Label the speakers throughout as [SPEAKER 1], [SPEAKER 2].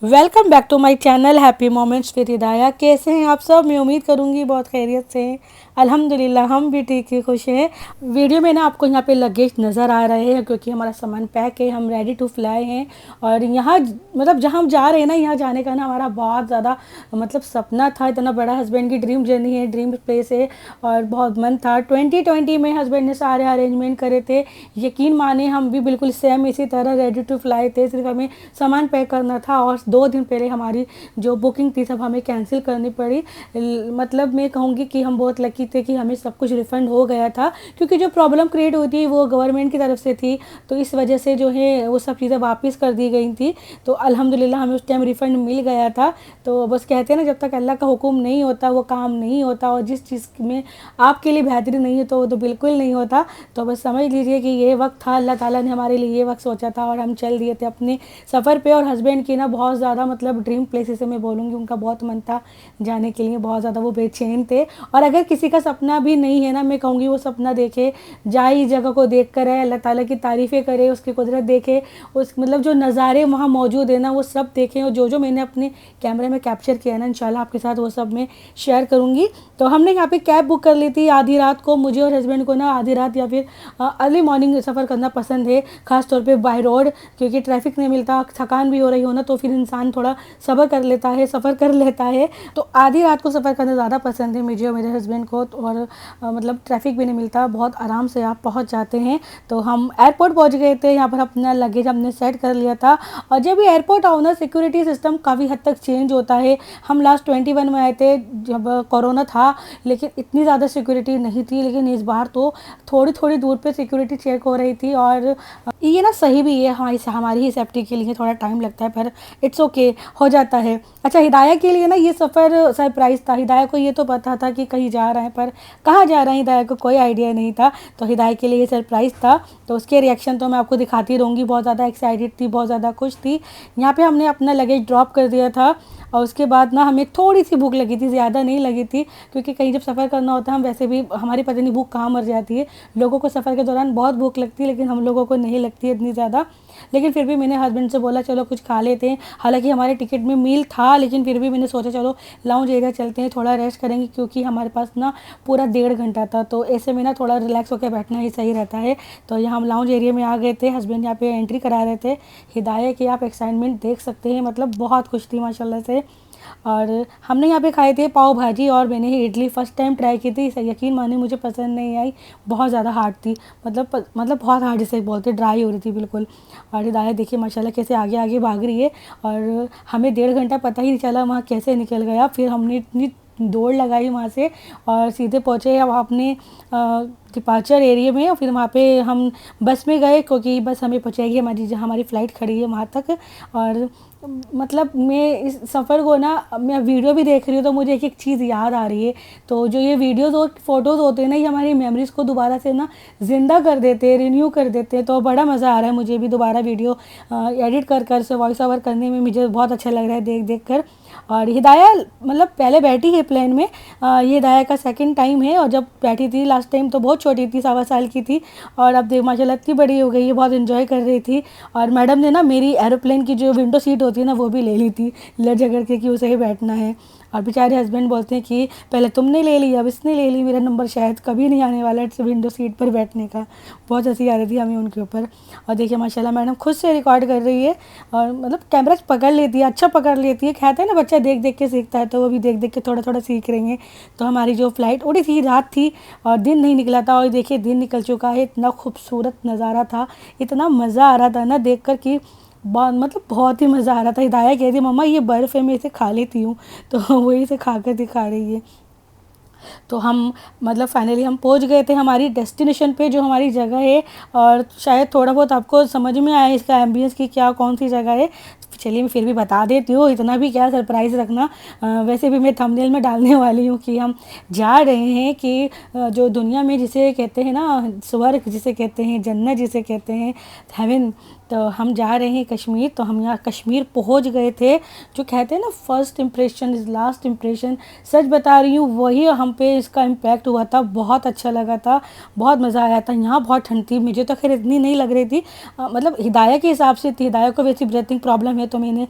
[SPEAKER 1] Welcome back to my channel happy moments with Hidaya. कैसे हैं आप सब? मैं उम्मीद करूंगी बहुत खैरियत से हैं। अल्हम्दुलिल्लाह हम भी ठीक ही खुश हैं। वीडियो में ना आपको यहाँ पे लगेज नज़र आ रहे हैं क्योंकि हमारा सामान पैक है, हम रेडी टू फ्लाई हैं। और यहाँ मतलब जहाँ हम जा रहे हैं ना, यहाँ जाने का ना हमारा बहुत ज़्यादा मतलब सपना था। इतना बड़ा हस्बैंड की ड्रीम जर्नी है, ड्रीम प्लेस है और बहुत मन था। 2020 में हस्बैंड ने सारे अरेंजमेंट करे थे। यकीन माने हम भी बिल्कुल सेम इसी तरह रेडी टू फ्लाई थे। सिर्फ हमें सामान पैक करना था और 2 दिन पहले हमारी जो बुकिंग थी सब हमें कैंसिल करनी पड़ी। मतलब मैं कहूँगी कि हम बहुत लकी थे कि हमें सब कुछ रिफ़ंड हो गया था, क्योंकि जो प्रॉब्लम क्रिएट हुई थी वो गवर्नमेंट की तरफ से थी। तो इस वजह से जो है वो सब चीज़ें वापस कर दी गई थी। तो अल्हम्दुलिल्लाह हमें उस टाइम रिफ़ंड मिल गया था। तो बस कहते हैं ना, जब तक अल्लाह का हुक्म नहीं होता वो काम नहीं होता, और जिस चीज़ में आपके लिए बेहतरी नहीं है तो वो तो बिल्कुल नहीं होता। तो बस समझ लीजिए कि ये वक्त था, अल्लाह ताला ने हमारे लिए ये वक्त सोचा था और हम चल दिए थे अपने सफ़र पे। और हस्बैंड की ना बहुत ज़्यादा मतलब ड्रीम प्लेसेस से मैं बोलूँगी, उनका बहुत मन था जाने के लिए, बहुत ज़्यादा वो बेचैन थे। और अगर किसी का सपना भी नहीं है ना, मैं कहूँगी वो सपना देखे, जाए इस जगह को देख कर है, अल्लाह ताला की तारीफ़ें करे, उसकी कुदरत देखे, उस मतलब जो नज़ारे वहाँ मौजूद है ना वो सब देखें। और जो जो मैंने अपने कैमरे में कैप्चर किया ना, इंशाल्लाह आपके साथ वो सब मैं शेयर करूँगी। तो हमने यहाँ पे कैब बुक कर ली थी आधी रात को। मुझे और हस्बैंड को ना आधी रात या फिर अर्ली मॉर्निंग सफ़र करना पसंद है, ख़ास तौर पे बाय रोड, क्योंकि ट्रैफिक नहीं मिलता, थकान भी हो रही हो ना तो फिर इंसान थोड़ा सफ़र कर लेता है, सफ़र कर लेता है। तो आधी रात को सफ़र करना ज़्यादा पसंद है मुझे और मेरे हस्बैंड को। और मतलब ट्रैफिक भी नहीं मिलता, बहुत आराम से आप पहुँच जाते हैं। तो हम एयरपोर्ट पहुँच गए थे, यहाँ पर अपना लगेज हमने सेट कर लिया था। और जब भी एयरपोर्ट आओ ना, सिक्योरिटी सिस्टम काफ़ी हद तक चेंज होता है। हम लास्ट 21 में आए थे जब कोरोना था, लेकिन इतनी ज़्यादा सिक्योरिटी नहीं थी। लेकिन इस बार तो थोड़ी थोड़ी दूर पे सिक्योरिटी चेक हो रही थी। और ये ना सही भी है, हमारी ही सेफ्टी के लिए थोड़ा टाइम लगता है, पर इट्स ओके, हो जाता है। अच्छा, हिदाया के लिए ना ये सफ़र सरप्राइज़ था। हिदाया को ये तो पता था कि कहीं जा रहे हैं, पर कहाँ जा रहे हैं हिदाया को कोई आइडिया नहीं था। तो हिदाया के लिए ये सरप्राइज़ था। तो उसके रिएक्शन तो मैं आपको दिखाती रहूँगी। बहुत ज़्यादा एक्साइटेड थी, बहुत ज़्यादा खुश थी। यहाँ पे हमने अपना लगेज ड्रॉप कर दिया था। और उसके बाद ना हमें थोड़ी सी भूख लगी थी, ज़्यादा नहीं लगी थी, क्योंकि कहीं जब सफ़र करना होता है हम वैसे भी, हमारी पता नहीं भूख कहाँ मर जाती है। लोगों को सफ़र के दौरान बहुत भूख लगती है, लेकिन हम लोगों को नहीं लगती है इतनी ज़्यादा। लेकिन फिर भी मैंने हस्बैंड से बोला चलो कुछ खा लेते हैं। हालांकि हमारे टिकट में मील था, लेकिन फिर भी मैंने सोचा चलो लाउंज एरिया चलते हैं, थोड़ा रेस्ट करेंगे, क्योंकि हमारे पास ना पूरा 1.5 घंटा था। तो ऐसे में ना थोड़ा रिलैक्स होकर बैठना ही सही रहता है। तो यहाँ हम लाउंज एरिया में आ गए थे। हस्बैंड यहाँ पे एंट्री करा रहे थे। हिदाया की आप एक्साइटमेंट देख सकते हैं, मतलब बहुत खुश थी माशाल्लाह से। और हमने यहाँ पे खाए थे पाव भाजी, और मैंने ही इडली फ़र्स्ट टाइम ट्राई की थी। यकीन माने मुझे पसंद नहीं आई, बहुत ज़्यादा हार्ड थी। मतलब बहुत हार्ड जिसे बोलते, ड्राई हो रही थी बिल्कुल। और हिदाया देखिए माशाल्लाह कैसे आगे आगे भाग रही है। और हमें 1.5 घंटा पता ही नहीं चला वहाँ कैसे निकल गया। फिर हमने इतनी दौड़ लगाई वहाँ से और सीधे पहुँचे अब अपने डिपार्चर एरिया में। और फिर वहाँ पे हम बस में गए, क्योंकि बस हमें पहुँचाएगी हमारी, जहाँ हमारी फ़्लाइट खड़ी है वहाँ तक। और मतलब मैं इस सफ़र को ना, मैं वीडियो भी देख रही हूँ तो मुझे एक एक चीज़ याद आ रही है। तो जो ये वीडियोज़ और फ़ोटोज़ होते हैं ना, ये हमारी मेमोरीज़ को दोबारा से ना ज़िंदा कर देते हैं, रिन्यू कर देते हैं। तो बड़ा मज़ा आ रहा है मुझे भी दोबारा वीडियो एडिट कर कर से वॉइस ओवर करने में, मुझे बहुत अच्छा लग रहा है देख देख कर। और हिदाया मतलब पहले बैठी है प्लेन में, ये हिदाया का सेकंड टाइम है। और जब बैठी थी लास्ट टाइम तो बहुत छोटी थी, 1.25 साल की थी। और अब देख माशाल्लाह इतनी बड़ी हो गई है, बहुत इन्जॉय कर रही थी। और मैडम ने ना मेरी एरोप्लेन की जो विंडो सीट होती है ना वो भी ले ली थी, लड़ झगड़ के कि उसे ही बैठना है। और बेचारे हस्बैंड बोलते हैं कि पहले तुमने ले ली, अब इसने ले ली, मेरा नंबर शायद कभी नहीं आने वाला है विंडो सीट पर बैठने का। बहुत हंसी आ रही थी हमें उनके ऊपर। और देखिए माशाल्लाह मैडम खुद से रिकॉर्ड कर रही है, और मतलब कैमरा पकड़ लेती है, अच्छा पकड़ लेती है। कहते हैं ना बच्चा देख देख के सीखता है, तो वो भी देख देख के थोड़ा थोड़ा सीख रही हैं। तो हमारी जो फ़्लाइट उड़ी थी, रात थी और दिन नहीं निकला था, और देखिए दिन निकल चुका है। इतना खूबसूरत नज़ारा था, इतना मज़ा आ रहा था ना देख कर कि मतलब बहुत ही मज़ा आ रहा था। हिदाया कह रही मम्मा ये बर्फ़ है, मैं इसे खा लेती हूँ। तो वही से खा कर दिखा रही है। तो हम मतलब फाइनली हम पहुंच गए थे हमारी डेस्टिनेशन पे, जो हमारी जगह है। और शायद थोड़ा बहुत आपको समझ में आए इसका एम्बियंस की क्या कौन सी जगह है। चलिए मैं फिर भी बता देती हूँ, इतना भी क्या सरप्राइज़ रखना। वैसे भी मैं थंबनेल में डालने वाली हूँ कि हम जा रहे हैं कि जो दुनिया में जिसे कहते हैं ना स्वर्ग, जिसे कहते हैं जन्नत, जिसे कहते हैं हेवन, तो हम जा रहे हैं कश्मीर। तो हम यहाँ कश्मीर पहुँच गए थे। जो कहते हैं ना first impression is last impression, सच बता रही हूँ वही हम पे इसका इम्पैक्ट हुआ था। बहुत अच्छा लगा था, बहुत मज़ा आया था। यहाँ बहुत ठंड थी, मुझे तो खैर इतनी नहीं लग रही थी, मतलब हिदाया के हिसाब से थी। हिदाया को वैसी ब्रीथिंग प्रॉब्लम है, तो मैंने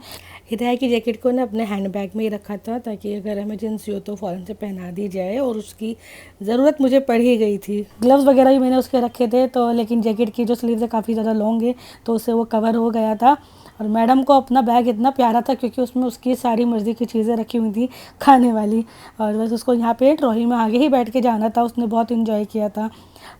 [SPEAKER 1] हिदाया की जैकेट को ना अपने हैंड बैग में ही रखा था ताकि अगर इमरजेंसी हो तो फ़ौरन से पहना दी जाए, और उसकी ज़रूरत मुझे पड़ ही गई थी। ग्लव्स वगैरह भी मैंने उसके रखे थे, तो लेकिन जैकेट की जो स्लीव्स है काफ़ी ज़्यादा लॉन्ग है तो उससे वो कवर हो गया था। और मैडम को अपना बैग इतना प्यारा था क्योंकि उसमें उसकी सारी मर्ज़ी की चीज़ें रखी हुई थी खाने वाली, और बस उसको यहाँ पे ट्रॉली में आगे ही बैठ के जाना था। उसने बहुत इन्जॉय किया था।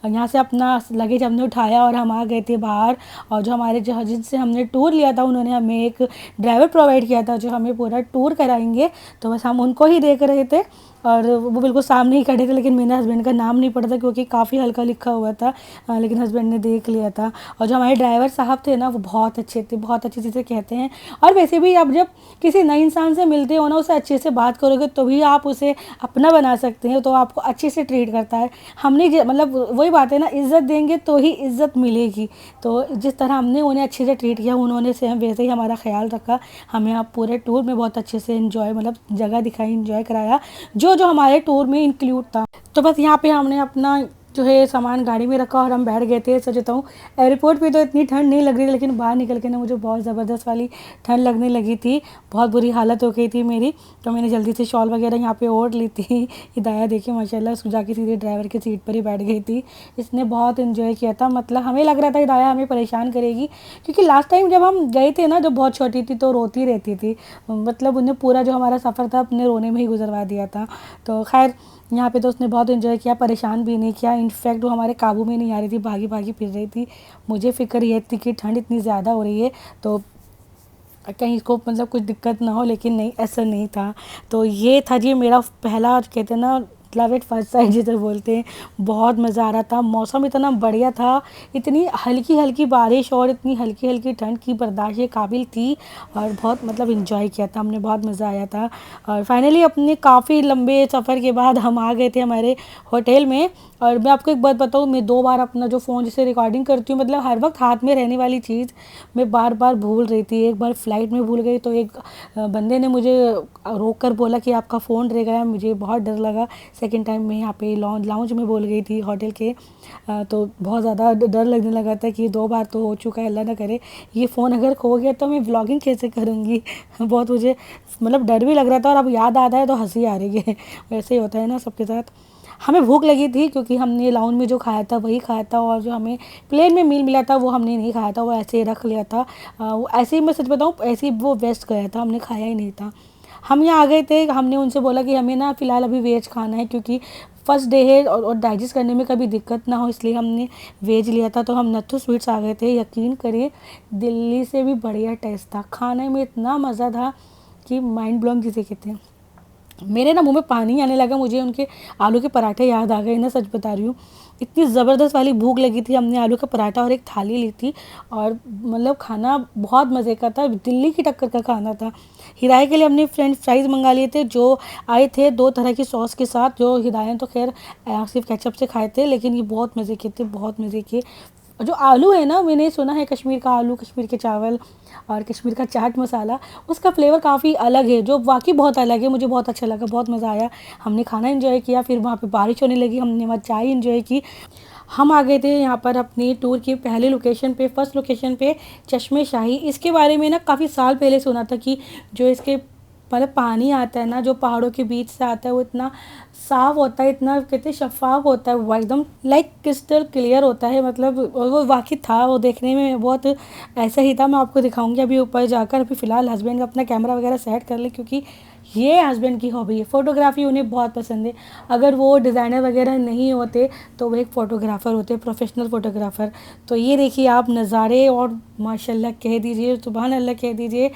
[SPEAKER 1] और यहाँ से अपना लगेज हमने उठाया और हम आ गए थे बाहर। और जो हमारे जो जिनसे हमने टूर लिया था उन्होंने हमें एक ड्राइवर प्रोवाइड किया था जो हमें पूरा टूर कराएंगे, तो बस हम उनको ही देख रहे थे। और वो बिल्कुल सामने ही खड़े थे, लेकिन मेरे हस्बैंड का नाम नहीं पड़ा था क्योंकि काफ़ी हल्का लिखा हुआ था, लेकिन हस्बैंड ने देख लिया था। और जो हमारे ड्राइवर साहब थे ना वो बहुत अच्छे थे, बहुत अच्छी चीज़ें कहते हैं। और वैसे भी आप जब किसी नए इंसान से मिलते हो ना, उससे अच्छे से बात करोगे तो भी आप उसे अपना बना सकते हैं, तो आपको अच्छे से ट्रीट करता है। हमने मतलब वही बात है ना, इज़्ज़त देंगे तो ही इज़्ज़त मिलेगी। तो जिस तरह हमने उन्हें अच्छे से ट्रीट किया, उन्होंने सेम वैसे ही हमारा ख्याल रखा। हमें आप पूरे टूर में बहुत अच्छे से इन्जॉय मतलब जगह दिखाई, इन्जॉय कराया जो जो हमारे टूर में इंक्लूड था। तो बस यहाँ पे हमने अपना जो है सामान गाड़ी में रखा और हम बैठ गए थे। सोचता हूँ एयरपोर्ट पे तो इतनी ठंड नहीं लग रही, लेकिन बाहर निकल के ना मुझे बहुत ज़बरदस्त वाली ठंड लगने लगी थी। बहुत बुरी हालत हो गई थी मेरी, तो मैंने जल्दी से शॉल वगैरह यहाँ पे ओढ़ ली थी। हिदाया देखिए माशाल्लाह उसको जाके सीधे ड्राइवर की सीट पर ही बैठ गई थी। इसने बहुत इन्जॉय किया था, मतलब हमें लग रहा था हिदाया हमें परेशान करेगी, क्योंकि लास्ट टाइम जब हम गए थे ना, जब बहुत छोटी थी तो रोती रहती थी। मतलब उन्हें पूरा जो हमारा सफ़र था अपने रोने में ही गुजरवा दिया था। तो खैर यहाँ पे तो उसने बहुत इन्जॉय किया, परेशान भी नहीं किया। इनफैक्ट वो हमारे काबू में नहीं आ रही थी, भागी भागी फिर रही थी। मुझे फ़िक्र ये थी कि ठंड इतनी ज़्यादा हो रही है तो कहीं इसको मतलब कुछ दिक्कत ना हो, लेकिन नहीं, ऐसा नहीं था। तो ये था जी मेरा पहला, कहते हैं ना, लव एट फर्स्ट साइट जिसे बोलते हैं। बहुत मज़ा आ रहा था, मौसम इतना बढ़िया था, इतनी हल्की हल्की बारिश और इतनी हल्की हल्की ठंड की बर्दाश्त के काबिल थी। और बहुत मतलब इन्जॉय किया था हमने, बहुत मज़ा आया था। और फाइनली अपने काफ़ी लंबे सफ़र के बाद हम आ गए थे हमारे होटल में। और मैं आपको एक बात बताऊँ, मैं 2 बार अपना जो फ़ोन जिसे रिकॉर्डिंग करती हूँ, मतलब हर वक्त हाथ में रहने वाली चीज़ मैं बार बार भूल रही थी। एक बार फ़्लाइट में भूल गई तो एक बंदे ने मुझे रोक कर बोला कि आपका फ़ोन रह गया। मुझे बहुत डर लगा। सेकंड टाइम मैं यहाँ पे लाउंज में भूल गई थी होटल के। तो बहुत ज़्यादा डर लगने लगा था कि 2 बार तो हो चुका है, अल्लाह ना करे ये फ़ोन अगर खो गया तो मैं व्लॉगिंग कैसे करूँगी। बहुत मुझे मतलब डर भी लग रहा था, और अब याद आता है तो हंसी आ रही है। वैसे ही होता है ना सबके साथ। हमें भूख लगी थी क्योंकि हमने लाउंज में जो खाया था वही खाया था, और जो हमें प्लेन में मील मिला था वो हमने नहीं खाया था, वो ऐसे ही रख लिया था। वो ऐसे ही, मैं सच बताऊँ, ऐसे ही वो वेस्ट गया था, हमने खाया ही नहीं था। हम यहाँ आ गए थे, हमने उनसे बोला कि हमें ना फ़िलहाल अभी वेज खाना है क्योंकि फर्स्ट डे है और डाइजेस्ट करने में कभी दिक्कत ना हो, इसलिए हमने वेज लिया था। तो हम नत्थू स्वीट्स आ गए थे। यकीन करिए दिल्ली से भी बढ़िया टेस्ट था, खाने में इतना मज़ा था कि माइंड ब्लोइंग जिसे कहते हैं। मेरे ना मुंह में पानी आने लगा, मुझे उनके आलू के पराठे याद आ गए ना, सच बता रही हूँ। इतनी ज़बरदस्त वाली भूख लगी थी, हमने आलू का पराठा और एक थाली ली थी, और मतलब खाना बहुत मज़े का था, दिल्ली की टक्कर का खाना था। हिदाया के लिए हमने फ्रेंच फ्राइज़ मंगा लिए थे जो आए थे 2 तरह की सॉस के साथ, जो हिदाया ने तो खैर सिर्फ केचप से खाए थे, लेकिन ये बहुत मज़े के थे, बहुत मज़े के। जो आलू है ना, मैंने सुना है कश्मीर का आलू, कश्मीर के चावल और कश्मीर का चाट मसाला, उसका फ्लेवर काफ़ी अलग है, जो वाकई बहुत अलग है। मुझे बहुत अच्छा लगा, बहुत मज़ा आया। हमने खाना एंजॉय किया, फिर वहाँ पे बारिश होने लगी, हमने वहाँ चाय एंजॉय की। हम आ गए थे यहाँ पर अपनी टूर की पहले लोकेशन पे, फर्स्ट लोकेशन पे, चश्मे शाही। इसके बारे में ना काफ़ी साल पहले सुना था कि जो इसके मतलब पानी आता है ना, जो पहाड़ों के बीच से आता है, वो इतना साफ़ होता है, इतना कहते हैं शफ़ाफ होता है, वो एकदम लाइक क्रिस्टल क्लियर होता है। मतलब वो वाकई था, वो देखने में बहुत ऐसा ही था। मैं आपको दिखाऊंगी अभी ऊपर जाकर। अभी फ़िलहाल हस्बैंड अपना कैमरा वगैरह सेट कर ले, क्योंकि ये हस्बैंड की हॉबी है, फ़ोटोग्राफ़ी उन्हें बहुत पसंद है। अगर वो डिज़ाइनर वगैरह नहीं होते तो वो एक फ़ोटोग्राफ़र होते, प्रोफेशनल फ़ोटोग्राफ़र। तो ये देखिए आप नज़ारे, और माशाल्लाह कह दीजिए, सुभान अल्लाह कह दीजिए।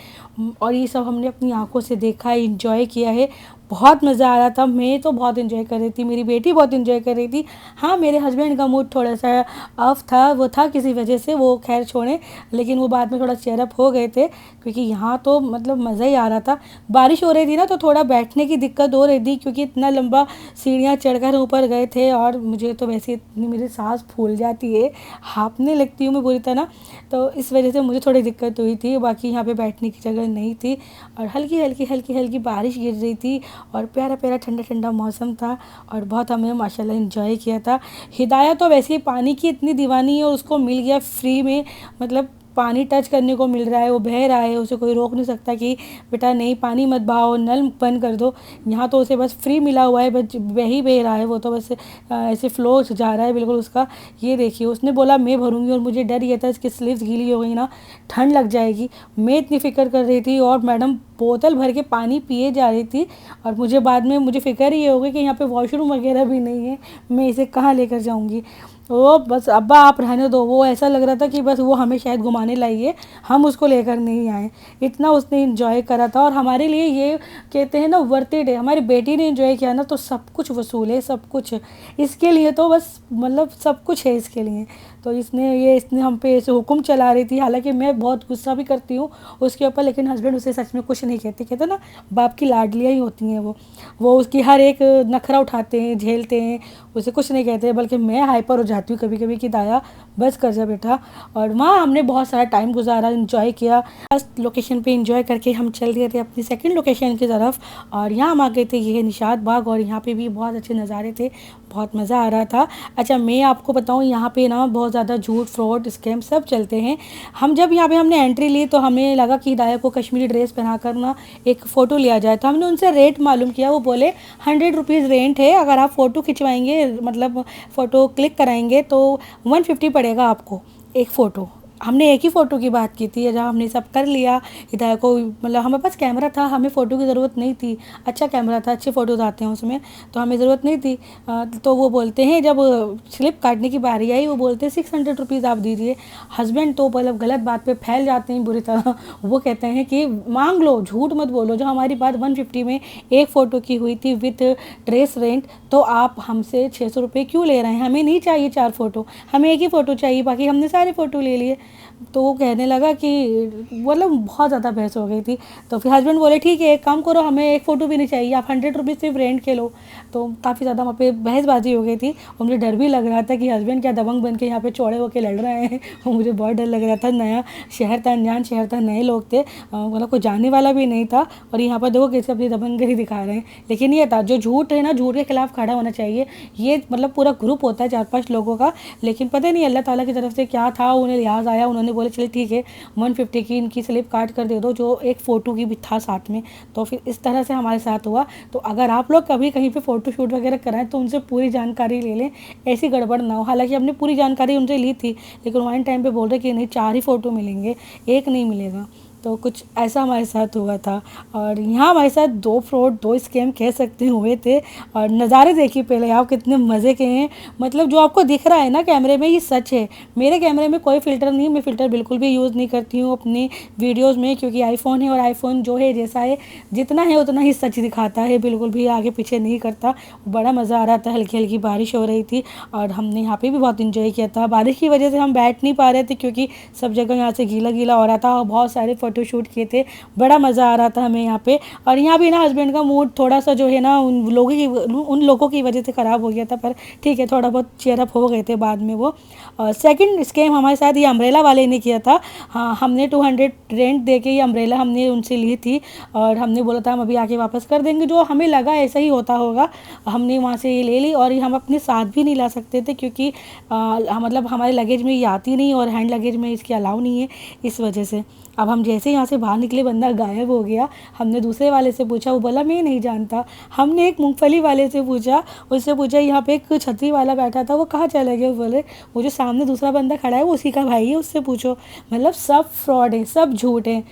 [SPEAKER 1] और ये सब हमने अपनी आंखों से देखा है, इंजॉय किया है, बहुत मज़ा आ रहा था। मैं तो बहुत इन्जॉय कर रही थी, मेरी बेटी बहुत इन्जॉय कर रही थी। हाँ, मेरे हस्बैंड का मूड थोड़ा सा ऑफ था, वो था किसी वजह से, वो खैर छोड़ें, लेकिन वो बाद में थोड़ा चेयरअप हो गए थे, क्योंकि यहाँ तो मतलब मज़ा ही आ रहा था। बारिश हो रही थी ना, तो थोड़ा बैठने की दिक्कत हो रही थी, क्योंकि इतना लंबा सीढ़ियाँ चढ़कर ऊपर गए थे, और मुझे तो वैसे इतनी मेरी सांस फूल जाती है, हाँफने लगती हूँ मैं बुरी तरह, तो इस वजह से मुझे थोड़ी दिक्कत हुई थी। बाकी यहाँ पे बैठने की जगह नहीं थी, और हल्की हल्की हल्की हल्की बारिश गिर रही थी, और प्यारा प्यारा ठंडा ठंडा मौसम था, और बहुत हमने माशाल्लाह एंजॉय किया था। हिदाया तो वैसे ही पानी की इतनी दीवानी है, और उसको मिल गया फ्री में, मतलब पानी टच करने को मिल रहा है, वो बह रहा है, उसे कोई रोक नहीं सकता कि बेटा नहीं पानी मत बहाओ, नल बंद कर दो। यहाँ तो उसे बस फ्री मिला हुआ है, बस बह ही बह रहा है, वो तो बस ऐसे फ्लो जा रहा है बिल्कुल उसका। ये देखिए उसने बोला मैं भरूंगी, और मुझे डर ये था इसकी स्लीव्स गीली हो गई ना, ठंड लग जाएगी। मैं इतनी फ़िक्र कर रही थी, और मैडम बोतल भर के पानी पिए जा रही थी, और मुझे बाद में मुझे फ़िक्र ये हो गई कि यहाँ पे वॉशरूम वगैरह भी नहीं है, मैं इसे कहाँ लेकर जाऊँगी। वो बस अब्बा आप रहने दो, वो ऐसा लग रहा था कि बस वो हमें शायद घुमाने लाई है, हम उसको लेकर नहीं आए। इतना उसने इंजॉय करा था, और हमारे लिए ये कहते हैं ना वर्थ इट है। हमारी बेटी ने इंजॉय किया ना तो सब कुछ वसूल है, सब कुछ इसके लिए तो बस मतलब सब कुछ है इसके लिए। तो इसने हम पे ऐसे हुक्म चला रही थी, हालांकि मैं बहुत गुस्सा भी करती हूँ उसके ऊपर, लेकिन हस्बैंड उसे सच में कुछ नहीं कहते। कहते ना बाप की लाडलियाँ ही होती हैं वो उसकी हर एक नखरा उठाते हैं, झेलते हैं, उसे कुछ नहीं कहते। बल्कि मैं हाइपर हो जाती हूँ कभी कभी कि दाया बस कर जा बेटा। और वहाँ हमने बहुत सारा टाइम गुजारा, इंजॉय किया। फर्स्ट लोकेशन पे इंजॉय करके हम चल दिए थे अपनी सेकंड लोकेशन की तरफ, और यहाँ हम आ गए थे, ये निशात बाग, और यहाँ पे भी बहुत अच्छे नज़ारे थे, बहुत मज़ा आ रहा था। अच्छा मैं आपको बताऊँ यहाँ पे ना बहुत ज़्यादा झूठ फ्रॉड स्कैम सब चलते हैं। हम जब यहाँ पे हमने एंट्री ली तो हमें लगा कि दाया को कश्मीरी ड्रेस पहना कर ना एक फ़ोटो लिया जाए, तो हमने उनसे रेट मालूम किया। वो बोले 100 रुपीज़ रेंट है, अगर आप फ़ोटो खिंचवाएंगे मतलब फ़ोटो क्लिक कराएंगे तो 150 पड़ेगा आपको एक फ़ोटो। हमने एक ही फ़ोटो की बात की थी, जब हमने सब कर लिया हिदाया को, मतलब हमारे पास कैमरा था, हमें फ़ोटो की ज़रूरत नहीं थी, अच्छा कैमरा था, अच्छे फ़ोटोज़ आते हैं उसमें, तो हमें ज़रूरत नहीं थी। तो वो बोलते हैं जब स्लिप काटने की बारी आई, वो बोलते हैं 600 रुपीज़ आप दीजिए। हस्बैंड तो मतलब गलत बात पे फैल जाते हैं बुरी तरह। वो कहते हैं कि मांग लो, झूठ मत बोलो, जो हमारी बात 150 में एक फ़ोटो की हुई थी विथ ड्रेस रेंट, तो आप हमसे 600 रुपये क्यों ले रहे हैं? हमें नहीं चाहिए 4 फ़ोटो, हमें एक ही फ़ोटो चाहिए, बाकी हमने सारे फ़ोटो ले लिए। तो वो कहने लगा कि मतलब बहुत ज़्यादा बहस हो गई थी। तो फिर हस्बैंड बोले ठीक है एक काम करो, हमें एक फ़ोटो भी नहीं चाहिए, आप 100 रुपीज़ सिर्फ रेंट के लो। तो काफ़ी ज़्यादा वहाँ पे बहसबाजी हो गई थी, और मुझे डर भी लग रहा था कि हस्बैंड क्या दबंग बन के यहाँ पे चौड़े होकर लड़ रहे हैं। और मुझे बहुत डर लग रहा था, नया शहर था, अनजान शहर था, नए लोग थे, मतलब कोई जानने वाला भी नहीं था, और यहाँ पर देखो कैसे अपनी दबंगगिरी दिखा रहे हैं। लेकिन ये था जो झूठ है ना, झूठ के खिलाफ खड़ा होना चाहिए। ये मतलब पूरा ग्रुप होता है 4-5 लोगों का, लेकिन पता नहीं अल्लाह ताला की तरफ से क्या था, उन्हें लिहाज आया, उन्होंने बोले चलिए ठीक है 150 की इनकी स्लिप काट कर दे दो, जो एक फ़ोटो की भी था साथ में। तो फिर इस तरह से हमारे साथ हुआ। तो अगर आप लोग कभी कहीं पे फ़ोटो शूट वगैरह कराएं तो उनसे पूरी जानकारी ले लें, ऐसी गड़बड़ ना हो। हालांकि हमने पूरी जानकारी उनसे ली थी, लेकिन वन टाइम पे बोल रहे कि नहीं 4 ही फ़ोटो मिलेंगे, एक नहीं मिलेगा। तो कुछ ऐसा हमारे साथ हुआ था। और यहाँ हमारे साथ 2 फ्रॉड 2 स्कैम कह सकते हुए थे। और नज़ारे देखिए पहले आप कितने मज़े के हैं, मतलब जो आपको दिख रहा है ना कैमरे में ये सच है। मेरे कैमरे में कोई फ़िल्टर नहीं, मैं फ़िल्टर बिल्कुल भी यूज़ नहीं करती हूँ अपनी वीडियोज़ में, क्योंकि आईफोन है, और आईफोन जो है जैसा है जितना है उतना ही सच दिखाता है, बिल्कुल भी आगे पीछे नहीं करता। बड़ा मज़ा आ रहा था, हल्की हल्की बारिश हो रही थी, और हमने यहाँ पे भी बहुत इंजॉय किया था। बारिश की वजह से हम बैठ नहीं पा रहे थे, क्योंकि सब जगह यहाँ से गीला गीला हो रहा था, और बहुत सारे फ़ोटो शूट किए थे, बड़ा मज़ा आ रहा था हमें यहाँ पे। और यहाँ भी ना हस्बैंड का मूड थोड़ा सा जो है ना उन लोगों की वजह से ख़राब हो गया था, पर ठीक है थोड़ा बहुत चेयर अप हो गए थे बाद में वो। और सेकंड स्कैम हमारे साथ ये अम्ब्रेला वाले ने किया था। हाँ हमने 200 रेंट दे के ये अम्ब्रेला हमने उनसे ली थी, और हमने बोला था हम अभी आके वापस कर देंगे, जो हमें लगा ऐसा ही होता होगा। हमने वहाँ से ये ले ली, और ये हम अपने साथ भी नहीं ला सकते थे, क्योंकि मतलब हमारे लगेज में ये आती नहीं, और हैंड लगेज में इसके अलाउ नहीं है, इस वजह से। अब हम जैसे यहाँ से बाहर निकले बंदा गायब हो गया। हमने दूसरे वाले से पूछा, वो बोला मैं नहीं जानता। हमने एक मूंगफली वाले से पूछा, उससे पूछा यहाँ पे एक छतरी वाला बैठा था वो कहाँ चले गए, बोले वो जो सामने दूसरा बंदा खड़ा है वो उसी का भाई है, उससे पूछो। मतलब सब फ्रॉड है, सब झूठ है।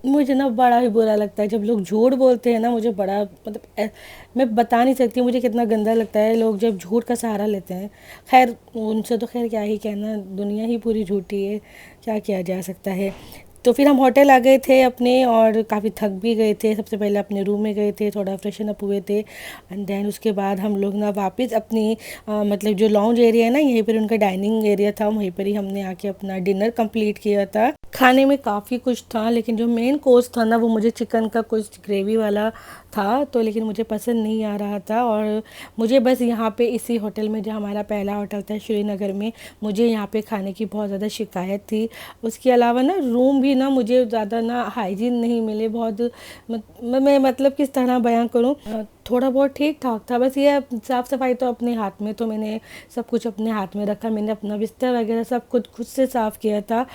[SPEAKER 1] मुझे ना बड़ा ही बुरा लगता है जब लोग झूठ बोलते हैं ना, मुझे बड़ा मतलब मैं बता नहीं सकती मुझे कितना गंदा लगता है लोग जब झूठ का सहारा लेते हैं। खैर उनसे तो खैर क्या ही कहना, दुनिया ही पूरी झूठी है, क्या किया जा सकता है। तो फिर हम होटल आ गए थे अपने, और काफ़ी थक भी गए थे। सबसे पहले अपने रूम में गए थे, थोड़ा फ्रेशन अप हुए थे, एंड देन उसके बाद हम लोग ना वापस अपनी मतलब जो लॉन्ज एरिया है ना, यहीं पर उनका डाइनिंग एरिया था, वहीं पर ही हमने आके अपना डिनर कंप्लीट किया था। खाने में काफ़ी कुछ था, लेकिन जो मेन कोर्स था ना वो मुझे चिकन का कुछ ग्रेवी वाला था, तो लेकिन मुझे पसंद नहीं आ रहा था। और मुझे बस यहाँ पे इसी होटल में, जो हमारा पहला होटल था श्रीनगर में, मुझे यहाँ पे खाने की बहुत ज़्यादा शिकायत थी। उसके अलावा ना रूम भी ना मुझे ज़्यादा ना हाइजीन नहीं मिले, बहुत मैं मतलब किस तरह बयां करूँ। थोड़ा बहुत ठीक ठाक था, बस ये साफ़ सफाई तो अपने हाथ में, तो मैंने सब कुछ अपने हाथ में रखा। मैंने अपना बिस्तर वगैरह सब कुछ खुद से साफ़ किया था।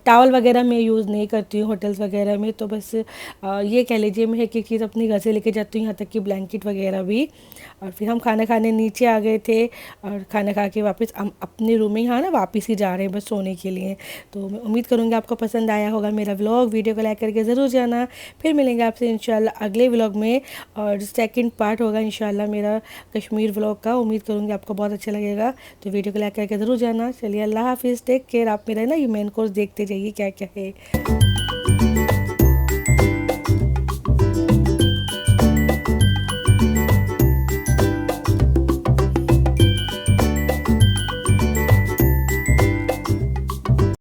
[SPEAKER 1] टॉवल वगैरह मैं यूज़ नहीं करती हूँ होटल्स वगैरह में, तो बस ये कह लीजिए मैं एक एक चीज़ अपने घर से लेके जाती हूँ, यहाँ तक कि ब्लैंकेट वगैरह भी। और फिर हम खाना खाने नीचे आ गए थे, और खाना खा के वापस हम अपने रूम में यहाँ ना वापस ही जा रहे हैं बस सोने के लिए। तो मैं उम्मीद करूँगी आपको पसंद आया होगा मेरा व्लॉग। वीडियो को लाइक करके ज़रूर जाना। फिर मिलेंगे आपसे इंशाल्लाह अगले व्लॉग में, और सेकंड पार्ट होगा इंशाल्लाह मेरा कश्मीर व्लॉग का। उम्मीद करूँगी आपको बहुत अच्छा लगेगा, तो वीडियो को लाइक करके ज़रूर जाना। चलिए अल्लाह हाफिज़, टेक केयर। आप मेरा ना ये मेन कोर्स देखते जाइए क्या क्या है।